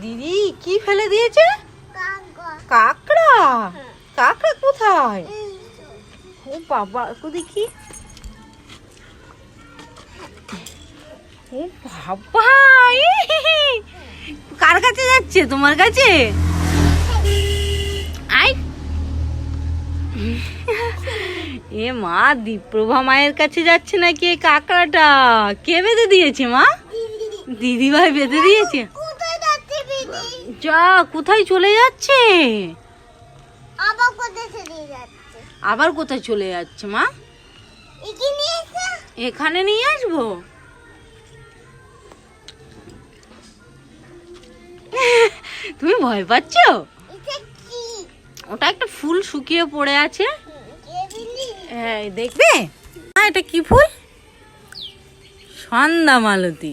দিদি কি ফেলে দিয়েছে? কাকড়া। কাকড়া কোথায়? ও বাবা, একটু দেখি। ও বাবা, কার কাছে যাচ্ছে? তোমার কাছে? আই এ মা, দীপ্রভা মায়ের কাছে যাচ্ছে নাকি এই কাকড়াটা? কে বেঁধে দিয়েছে মা? দিদি ভাই বেঁধে দিয়েছে। যা, কোথায় চলে যাচ্ছে? আবার কোথায় চলে যাচ্ছে মা? এখানে নিয়ে আসবো? তুমি ভয় পাচ্ছ? ওটা একটা ফুল শুকিয়ে পড়ে আছে। হ্যাঁ, দেখবে? এটা কি ফুল? সন্ধ্যা মালতী।